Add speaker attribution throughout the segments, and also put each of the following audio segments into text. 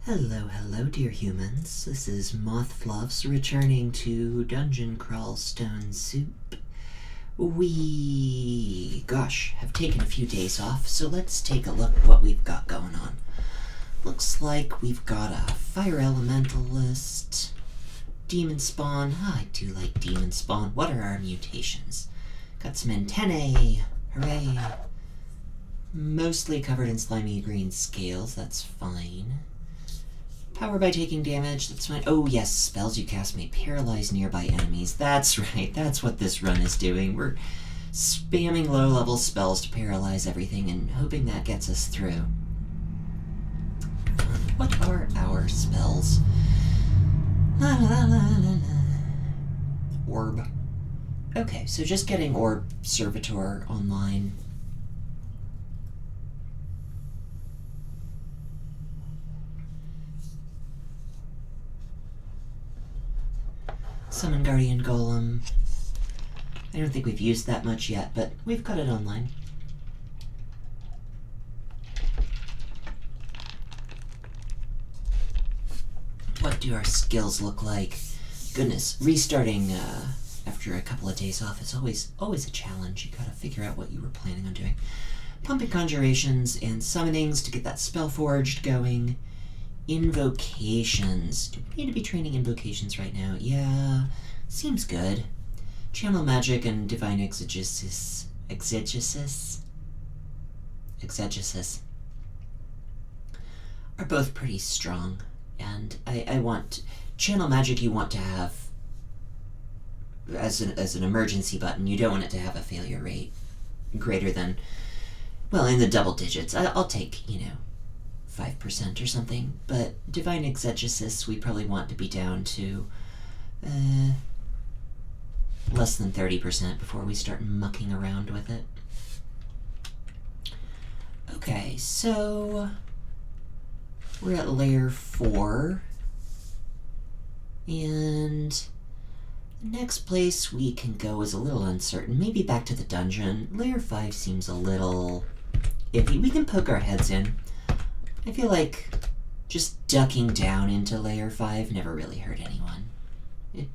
Speaker 1: Hello, hello, dear humans. This is MothFluffs returning to Dungeon Crawl Stone Soup. We, have taken a few days off, so let's take a look at what we've got going on. Looks like we've got a Fire Elementalist, Demonspawn. I do like Demonspawn. What are our mutations? Got some antennae. Hooray. Mostly covered in slimy green scales. That's fine. Power by taking damage, that's fine. Oh yes, spells you cast may paralyze nearby enemies. That's right, that's what this run is doing. We're spamming low-level spells to paralyze everything and hoping that gets us through. What are our spells? La la la la la. Orb. Okay, so just getting Orb Servitor online. Summon Guardian Golem. I don't think we've used that much yet, but we've got it online. What do our skills look like? Goodness, restarting after a couple of days off is always a challenge. You gotta figure out what you were planning on doing. Pumping conjurations and summonings to get that spell forged going. Invocations. Do we need to be training invocations right now? Yeah, seems good. Channel magic and divine exegesis are both pretty strong, and I want channel magic. You want to have as an emergency button. You don't want it to have a failure rate greater than, well, in the double digits. I'll take 5% or something, but divine exegesis we probably want to be down to less than 30% before we start mucking around with it. Okay, so we're at Lair 4, and the next place we can go is a little uncertain. Maybe back to the dungeon. Lair 5 seems a little iffy. We can poke our heads in. I feel like just ducking down into Lair 5 never really hurt anyone. It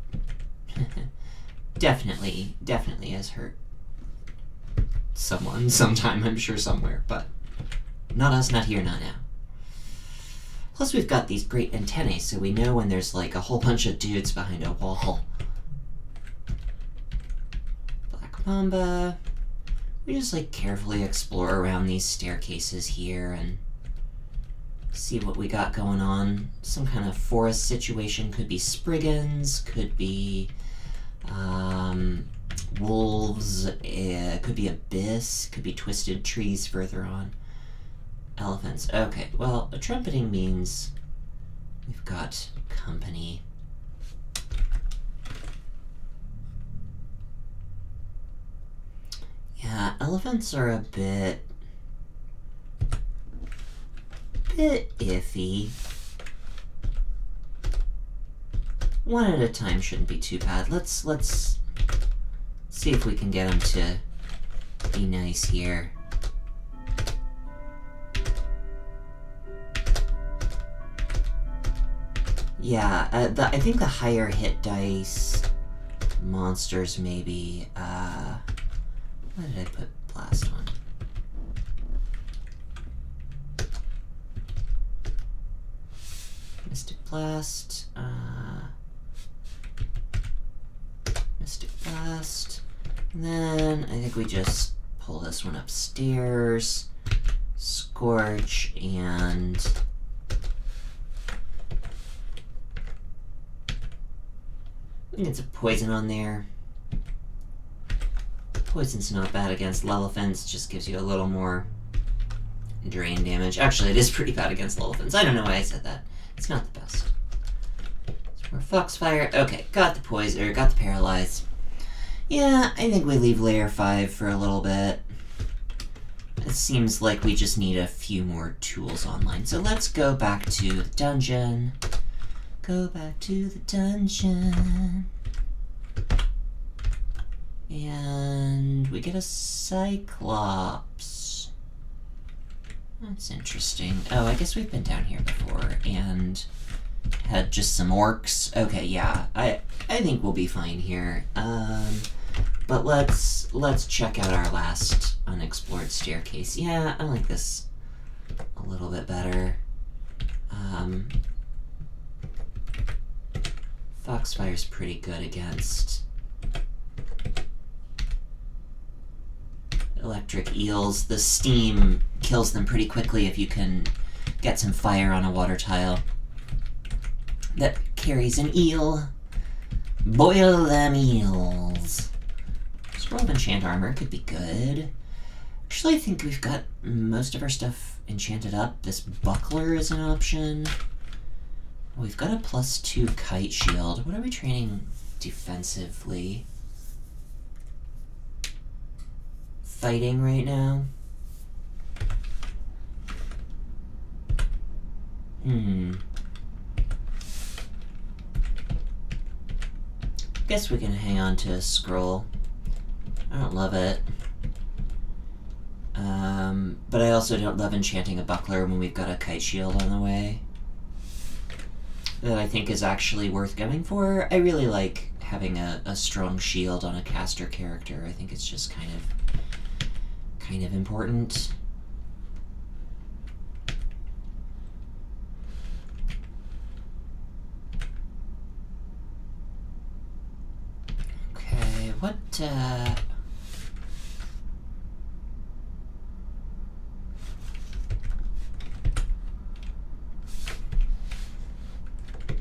Speaker 1: definitely has hurt someone sometime, I'm sure, somewhere, but not us, not here, not now. Plus we've got these great antennae, so we know when there's like a whole bunch of dudes behind a wall. Black Mamba. We just like carefully explore around these staircases here and see what we got going on. Some kind of forest situation. Could be Spriggans, could be wolves, could be abyss, could be twisted trees further on. Elephants. Okay, well, a trumpeting means we've got company. Yeah, elephants are a bit iffy. One at a time shouldn't be too bad. Let's see if we can get them to be nice here. Yeah, I think the higher hit dice monsters maybe. What did I put blast on? Mystic Blast, Mystic Blast, and then I think we just pull this one upstairs, Scorch, and we get some poison on there. Poison's not bad against Lelephants, just gives you a little more drain damage. Actually, it is pretty bad against Lelephants. I don't know why I said that. It's not the best. Some more Foxfire. Okay, got the poison, or got the paralyze. Yeah, I think we leave Lair 5 for a little bit. It seems like we just need a few more tools online. So let's go back to the dungeon. Go back to the dungeon. And we get a Cyclops. That's interesting. Oh, I guess we've been down here before and had just some orcs. Okay, yeah, I think we'll be fine here. But let's check out our last unexplored staircase. Yeah, I like this a little bit better. Foxfire's pretty good against electric eels. The steam kills them pretty quickly if you can get some fire on a water tile that carries an eel. Boil them eels. Scroll of enchant armor could be good. Actually, I think we've got most of our stuff enchanted up. This buckler is an option. We've got a +2 kite shield. What are we training defensively? Fighting right now? Guess we can hang on to a scroll. I don't love it. But I also don't love enchanting a buckler when we've got a kite shield on the way. That I think is actually worth going for. I really like having a strong shield on a caster character. I think it's just kind of important. Okay, what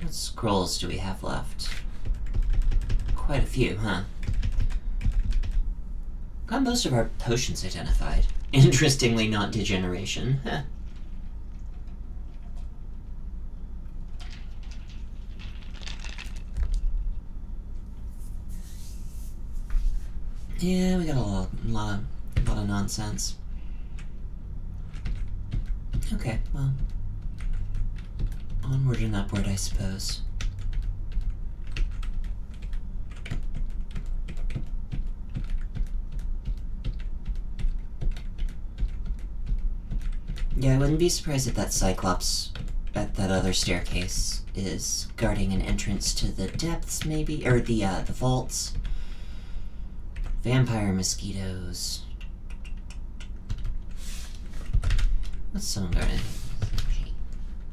Speaker 1: scrolls do we have left? Quite a few, huh? Got most of our potions identified. Interestingly, not degeneration. Huh. Yeah, we got a lot of nonsense. Okay, well, onward and upward, I suppose. Yeah, I wouldn't be surprised if that Cyclops at that other staircase is guarding an entrance to the depths, maybe? Or the vaults. Vampire mosquitoes. What's someone guarding?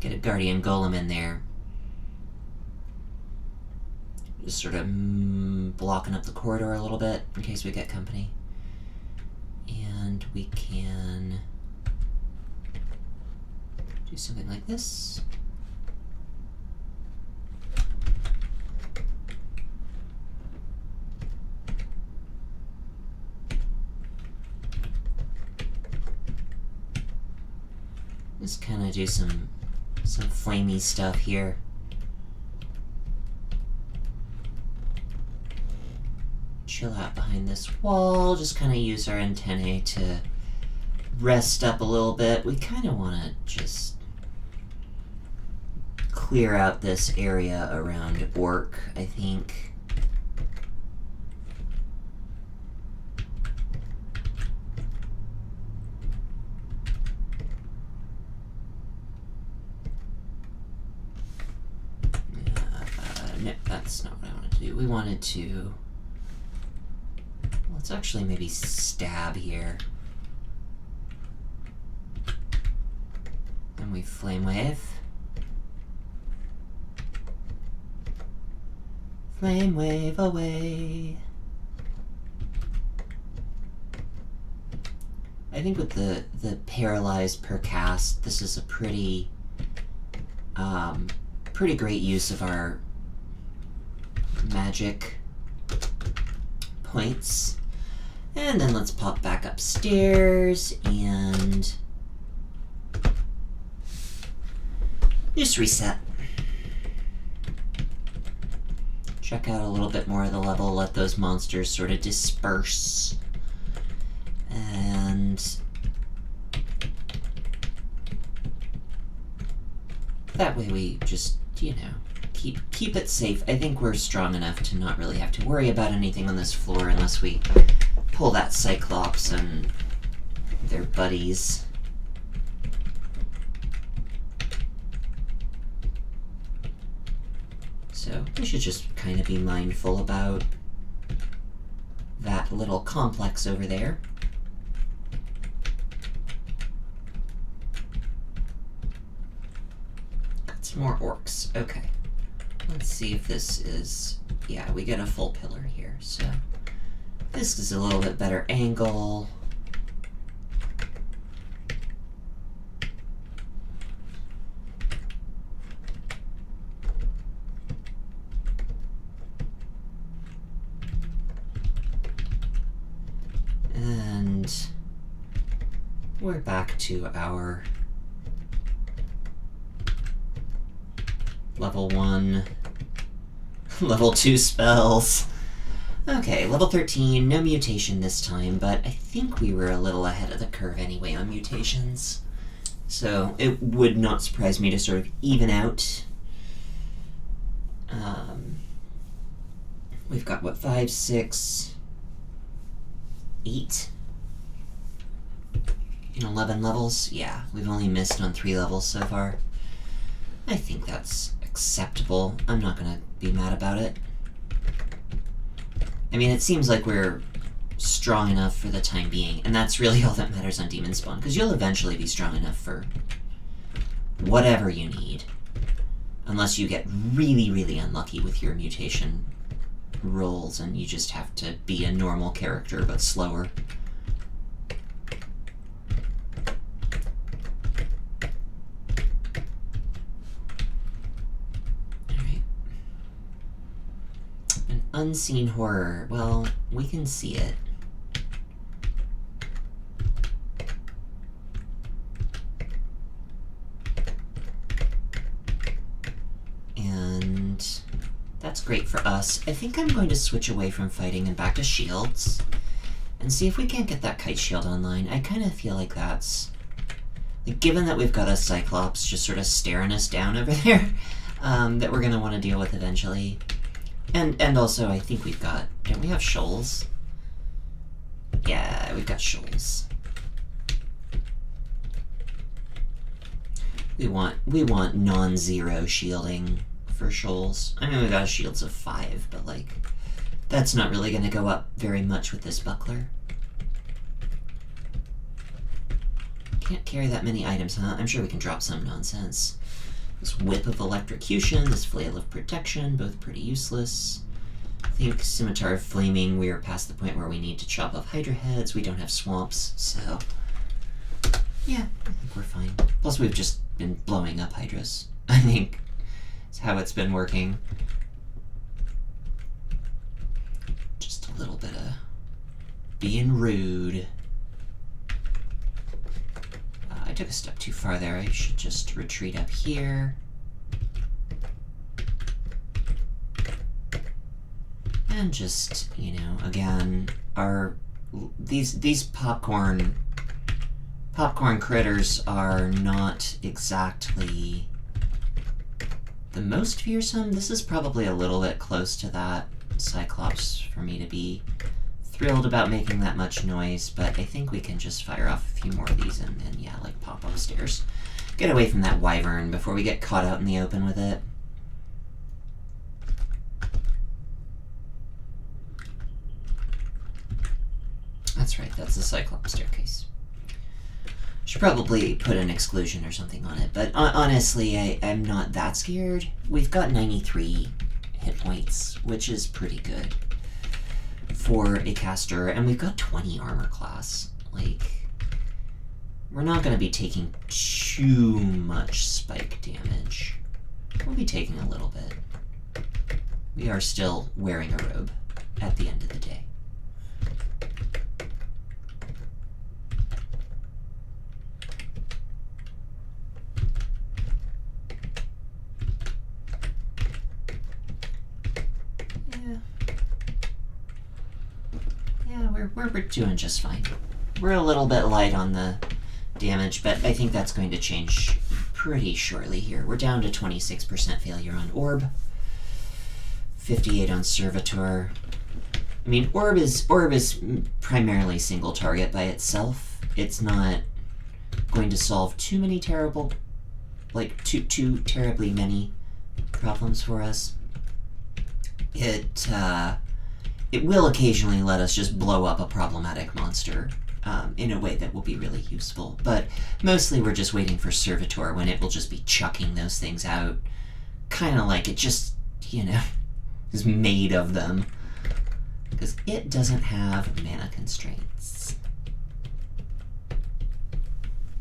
Speaker 1: Get a guardian golem in there. Just sort of blocking up the corridor a little bit in case we get company. And we can do something like this. Just kind of do some flamey stuff here. Chill out behind this wall, just kind of use our antennae to rest up a little bit. We kind of want to just clear out this area around Orc, I think. No, that's not what I wanted to do. We wanted to... Let's actually maybe stab here. And we flame wave. Flame wave away. I think with the paralyzed per cast, this is a pretty great use of our magic points. And then let's pop back upstairs and just reset. Check out a little bit more of the level, let those monsters sort of disperse. And that way we just, keep it safe. I think we're strong enough to not really have to worry about anything on this floor unless we pull that Cyclops and their buddies. So we should just kind of be mindful about that little complex over there. Got some more orcs. Okay. Let's see if this is... Yeah, we get a full pillar here, so... This is a little bit better angle. And we're back to our level 1, level 2 spells. Okay, level 13, no mutation this time, but I think we were a little ahead of the curve anyway on mutations. So it would not surprise me to sort of even out. We've got, what, 5, 6, 8 in 11 levels? Yeah, we've only missed on 3 levels so far. I think that's acceptable. I'm not gonna be mad about it. I mean, it seems like we're strong enough for the time being, and that's really all that matters on Demonspawn, because you'll eventually be strong enough for whatever you need. Unless you get really, really unlucky with your mutation rolls, and you just have to be a normal character, but slower. Unseen horror. Well, we can see it. And that's great for us. I think I'm going to switch away from fighting and back to shields and see if we can't get that kite shield online. I kind of feel like that's... Like, given that we've got a Cyclops just sort of staring us down over there, that we're going to want to deal with eventually. And also, I think we've got... Don't we have shoals? Yeah, we've got shoals. We want non-zero shielding for shoals. I mean, we've got shields of 5, but, like, that's not really going to go up very much with this buckler. Can't carry that many items, huh? I'm sure we can drop some nonsense. This Whip of Electrocution, this Flail of Protection, both pretty useless. I think Scimitar of Flaming, we're past the point where we need to chop off Hydra heads. We don't have swamps, so... Yeah, I think we're fine. Plus, we've just been blowing up Hydras. I think is how it's been working. Just a little bit of being rude. I took a step too far there. I should just retreat up here. And just, you know, again, these popcorn critters are not exactly the most fearsome. This is probably a little bit close to that Cyclops for me to be thrilled about making that much noise, but I think we can just fire off a few more of these and yeah, like pop upstairs. Get away from that wyvern before we get caught out in the open with it. That's right, that's the Cyclops staircase. Should probably put an exclusion or something on it, but honestly, I'm not that scared. We've got 93 hit points, which is pretty good for a caster, and we've got 20 armor class. Like, we're not going to be taking too much spike damage. We'll be taking a little bit. We are still wearing a robe at the end of the day. We're doing just fine. We're a little bit light on the damage, but I think that's going to change pretty shortly here. We're down to 26% failure on Orb, 58 on Servitor. I mean, Orb is primarily single target by itself. It's not going to solve too terribly many problems for us. it will occasionally let us just blow up a problematic monster in a way that will be really useful. But mostly we're just waiting for Servitor when it will just be chucking those things out. Kind of like it just, you know, is made of them. Because it doesn't have mana constraints.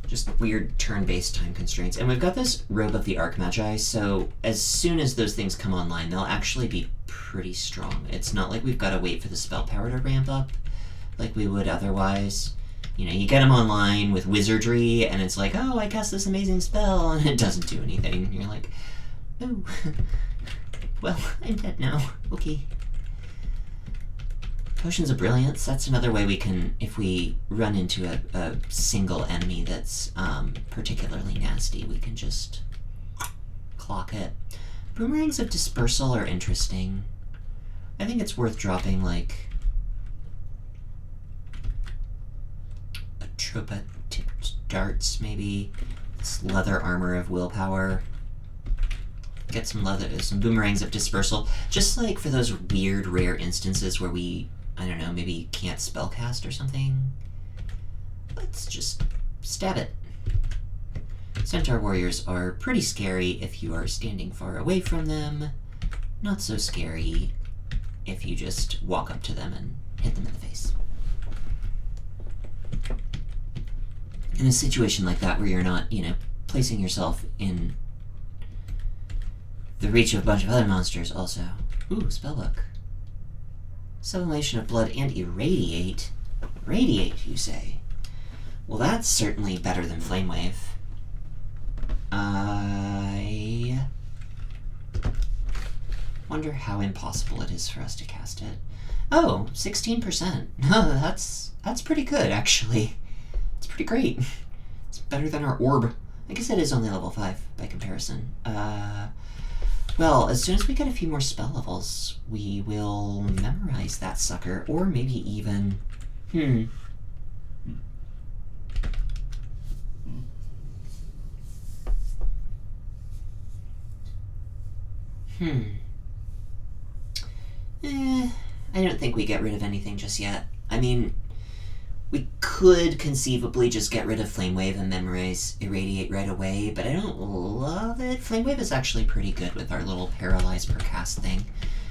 Speaker 1: Just weird turn-based time constraints. And we've got this Robe of the Archmagi, so as soon as those things come online, they'll actually be pretty strong. It's not like we've got to wait for the spell power to ramp up like we would otherwise. You know, you get them online with wizardry, and it's like, oh, I cast this amazing spell, and it doesn't do anything. And you're like, oh, well, I'm dead now. Okay. Potions of Brilliance, that's another way we can, if we run into a single enemy that's particularly nasty, we can just clock it. Boomerangs of Dispersal are interesting. I think it's worth dropping, like, a Tropa-tipped darts, maybe. This leather armor of willpower. Get some boomerangs of dispersal. Just like for those weird, rare instances where we, I don't know, maybe can't spellcast or something. Let's just stab it. Centaur warriors are pretty scary if you are standing far away from them. Not so scary if you just walk up to them and hit them in the face. In a situation like that where you're not, you know, placing yourself in the reach of a bunch of other monsters also. Ooh, spellbook. Sublimation of Blood and Irradiate. Radiate, you say? Well, that's certainly better than Flame Wave. I wonder how impossible it is for us to cast it. Oh, 16%. No, that's pretty good, actually. It's pretty great. It's better than our orb. I guess it is only level 5 by comparison. Well, as soon as we get a few more spell levels, we will memorize that sucker, or maybe even... I don't think we get rid of anything just yet. I mean, we could conceivably just get rid of Flame Wave and memorize Irradiate right away, but I don't love it. Flame Wave is actually pretty good with our little Paralyze per cast thing.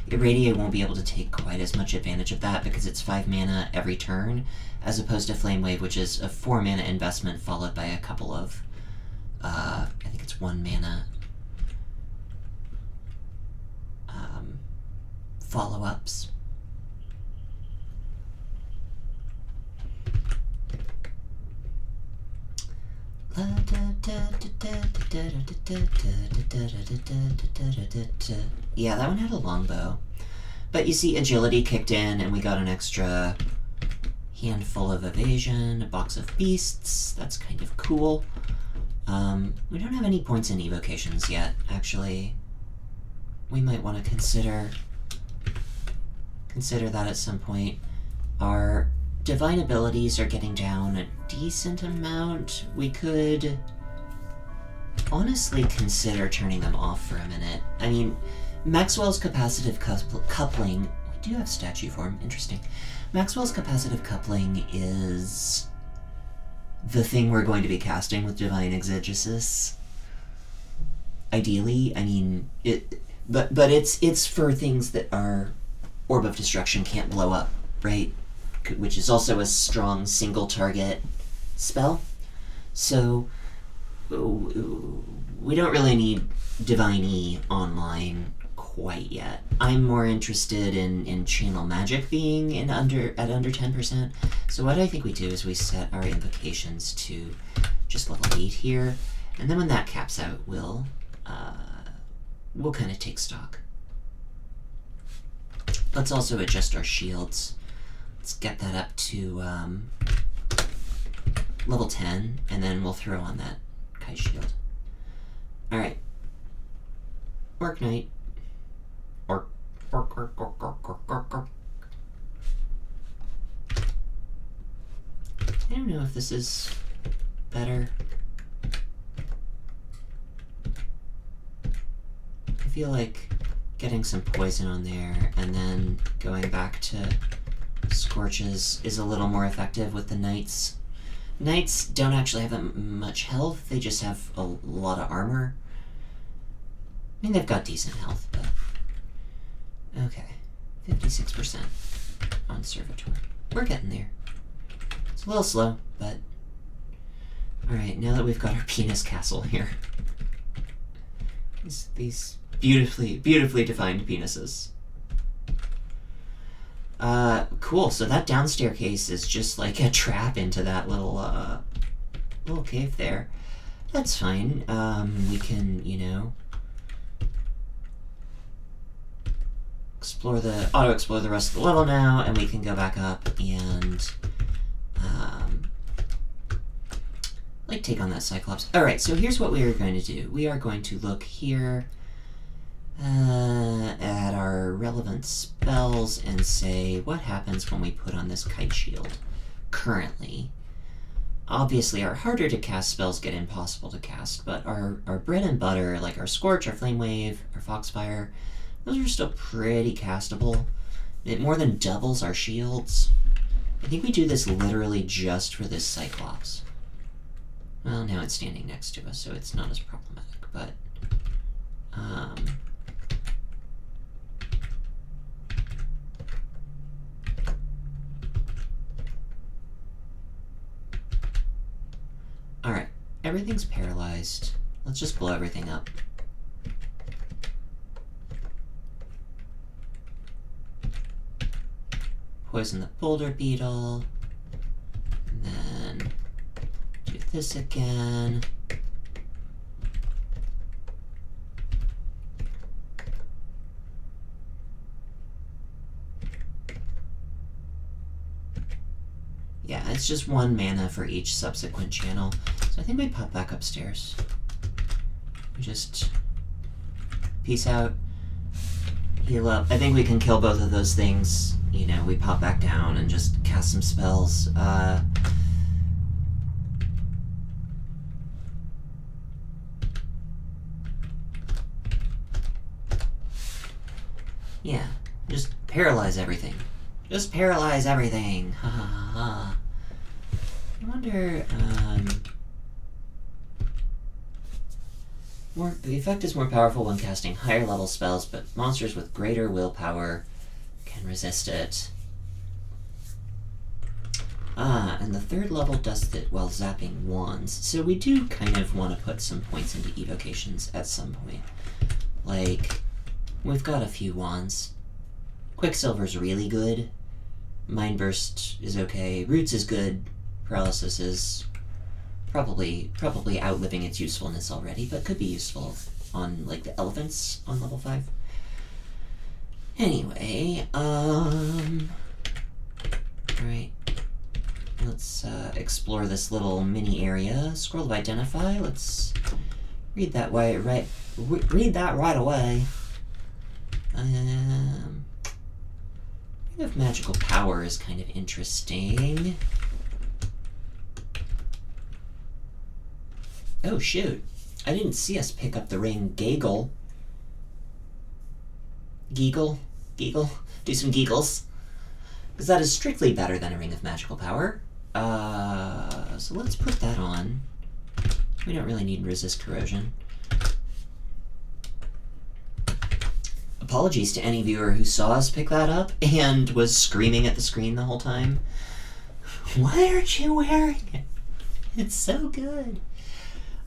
Speaker 1: Irradiate won't be able to take quite as much advantage of that because it's 5 mana every turn, as opposed to Flame Wave, which is a 4 mana investment followed by a couple of, I think it's 1 mana follow-ups. Yeah, that one had a longbow. But you see, agility kicked in, and we got an extra handful of evasion, a box of beasts. That's kind of cool. We don't have any points in evocations yet, actually. We might want to consider that at some point. Our divine abilities are getting down a decent amount. We could honestly consider turning them off for a minute. I mean, Maxwell's capacitive coupling... We do have statue form, interesting. Maxwell's capacitive coupling is the thing we're going to be casting with Divine Exegesis. Ideally, I mean, but it's for things that our Orb of Destruction can't blow up, right? Which is also a strong single target spell. So we don't really need Divine E online quite yet. I'm more interested in Channel Magic being at under 10%. So what I think we do is we set our invocations to just level 8 here, and then when that caps out, we'll kind of take stock. Let's also adjust our shields. Let's get that up to level 10, and then we'll throw on that Kai shield. Alright. Orc Knight. Orc. I don't know if this is better. I feel like getting some poison on there, and then going back to Scorches is a little more effective with the Knights. Knights don't actually have that much health, they just have a lot of armor. I mean, they've got decent health, but... Okay, 56% on Servitor. We're getting there. It's a little slow, but... Alright, now that we've got our penis castle here. These beautifully defined penises. Cool, so that down staircase is just like a trap into that little cave there. That's fine. We can, you know... auto-explore the rest of the level now, and we can go back up and, like, take on that Cyclops. Alright, so here's what we are going to do. We are going to look here at our relevant spells and say, what happens when we put on this Kite Shield currently? Obviously, our harder to cast spells get impossible to cast, but our bread and butter, like our Scorch, our Flame Wave, our Foxfire, those are still pretty castable. It more than doubles our shields. I think we do this literally just for this Cyclops. Well, now it's standing next to us, so it's not as problematic, but... Alright, everything's paralyzed. Let's just blow everything up. Poison the boulder beetle, and then do this again. Yeah, it's just 1 mana for each subsequent channel. So I think we pop back upstairs. We just peace out, heal up. I think we can kill both of those things. You know, we pop back down and just cast some spells. Yeah, just paralyze everything. Just paralyze everything. Ha ha ha ha. I wonder, the effect is more powerful when casting higher level spells, but monsters with greater willpower can resist it. And the 3rd level does it while zapping wands. So we do kind of want to put some points into evocations at some point. Like, we've got a few wands. Quicksilver's really good. Mind Burst is okay. Roots is good. Paralysis is probably outliving its usefulness already, but could be useful on, like, the elephants on level 5. Anyway, alright. Let's explore this little mini area. Scroll of Identify. Let's read that right away. Ring of Magical Power is kind of interesting. Oh shoot. I didn't see us pick up the ring Gaggle. Geagle? Do some giggles. Because that is strictly better than a Ring of Magical Power. So let's put that on. We don't really need Resist Corrosion. Apologies to any viewer who saw us pick that up and was screaming at the screen the whole time. Why aren't you wearing it? It's so good.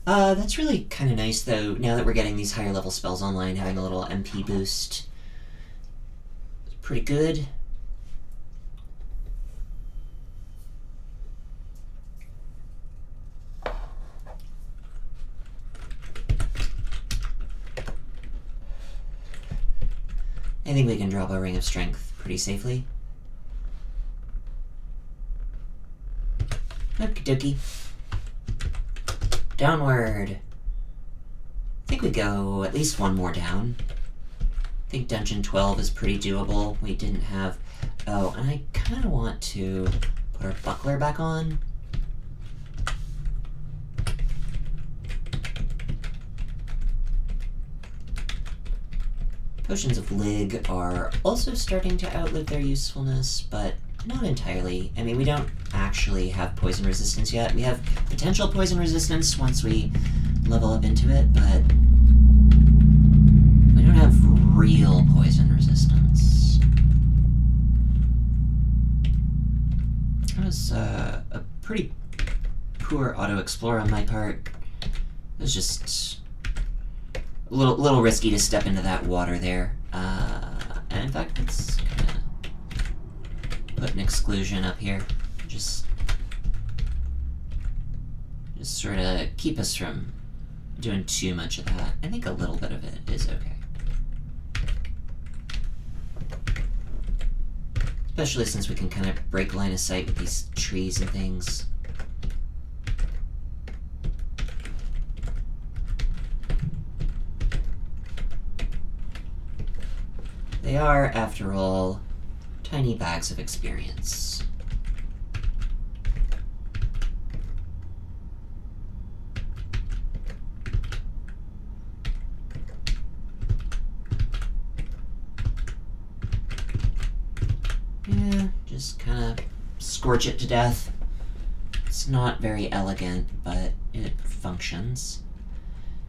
Speaker 1: That's really kind of nice, though, now that we're getting these higher level spells online, having a little MP boost. It's pretty good. I think we can drop a Ring of Strength pretty safely. Okie dokie. Downward. I think we go at least 1 more down. I think Dungeon 12 is pretty doable. We didn't have... Oh, and I kind of want to put our buckler back on. Potions of Lig are also starting to outlive their usefulness, but not entirely. I mean, we don't actually have poison resistance yet. We have potential poison resistance once we level up into it, but we don't have real poison resistance. That was a pretty poor auto-explore on my part. It was just a little risky to step into that water there. And in fact, let's kind of put an exclusion up here. Just sort of keep us from doing too much of that. I think a little bit of it is okay. Especially since we can kind of break line of sight with these trees and things. They are, after all, tiny bags of experience. Yeah, just kind of scorch it to death. It's not very elegant, but it functions.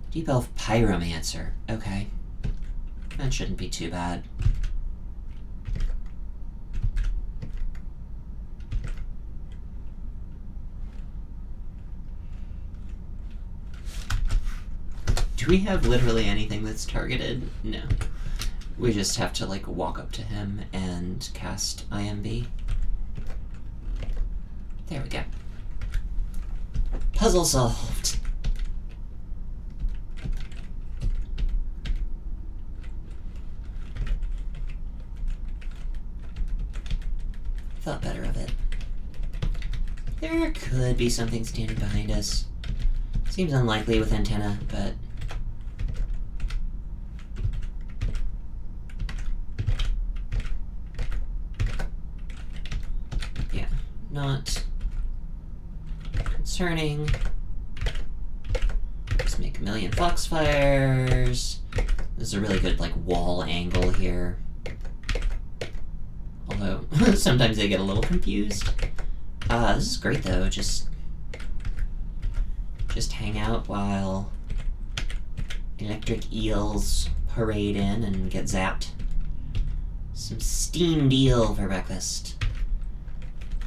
Speaker 1: Deep Elf Pyromancer. Okay. That shouldn't be too bad. Do we have literally anything that's targeted? No. We just have to, like, walk up to him and cast IMB. There we go. Puzzle solved. Thought better of it. There could be something standing behind us. Seems unlikely with antenna, but... yeah, not concerning. Just make a million foxfires. This is a really good, like, wall angle here. Although, sometimes they get a little confused. This is great, though. Just hang out while electric eels parade in and get zapped. Some steamed eel for breakfast.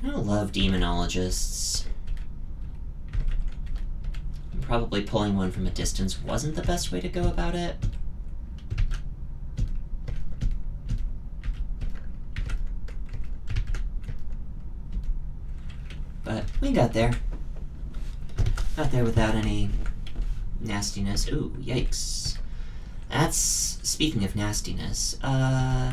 Speaker 1: I don't love demonologists. Probably pulling one from a distance wasn't the best way to go about it. But we got there. Got there without any nastiness. Ooh, yikes. That's, speaking of nastiness, oh,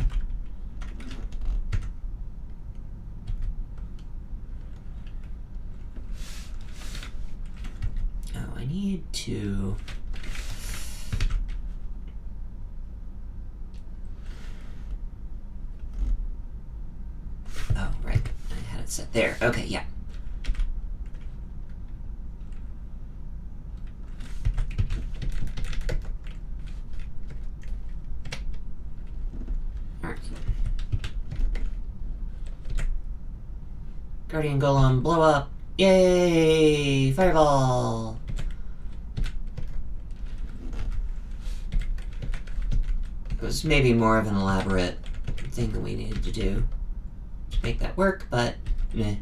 Speaker 1: I need to... oh, right. I had it set there. Okay, yeah. Guardian Golem, blow up! Yay! Fireball! It was maybe more of an elaborate thing that we needed to do to make that work, but meh.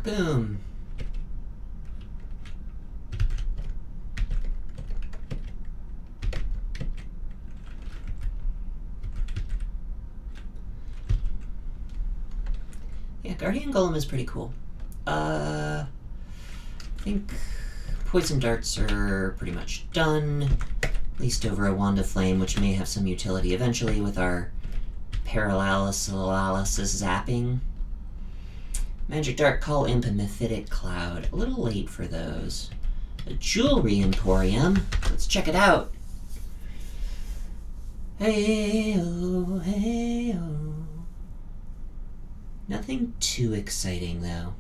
Speaker 1: Boom. Yeah, Guardian Golem is pretty cool. I think Poison Darts are pretty much done, at least over a Wand of Flame, which may have some utility eventually with our Paralysis zapping. Magic Dart, Call Imp, and Mephitic Cloud. A little late for those. A Jewelry Emporium. Let's check it out. Hey-oh, hey-oh. Nothing too exciting, though.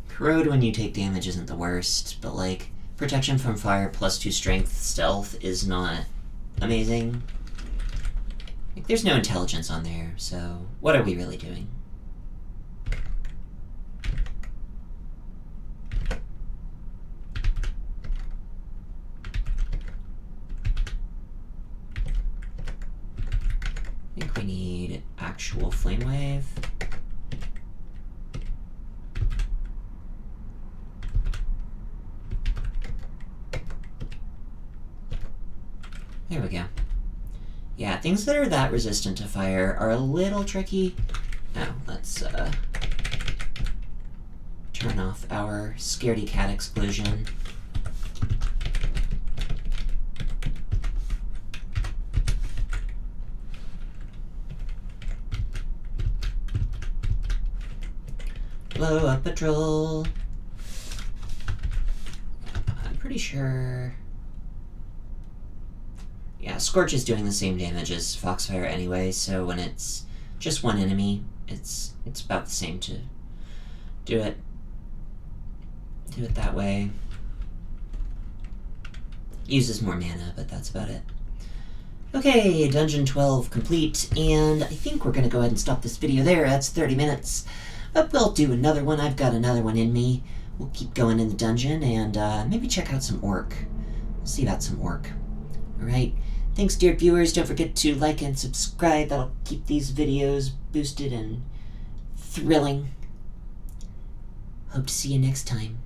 Speaker 1: Corrode when you take damage isn't the worst, but like, protection from fire plus 2 strength stealth is not amazing. Like, there's no intelligence on there, so what are we really doing? I think we need actual flame wave. There we go. Yeah, things that are that resistant to fire are a little tricky. Now, let's turn off our scaredy cat exclusion. Blow up patrol. I'm pretty sure... Yeah, Scorch is doing the same damage as Foxfire anyway, so when it's just one enemy, it's about the same to do it that way. Uses more mana, but that's about it. Okay, Dungeon 12 complete, and I think we're gonna go ahead and stop this video there. That's 30 minutes. But we'll do another one. I've got another one in me. We'll keep going in the dungeon and maybe check out some orc. We'll see about some orc. Alright. Thanks, dear viewers. Don't forget to like and subscribe. That'll keep these videos boosted and thrilling. Hope to see you next time.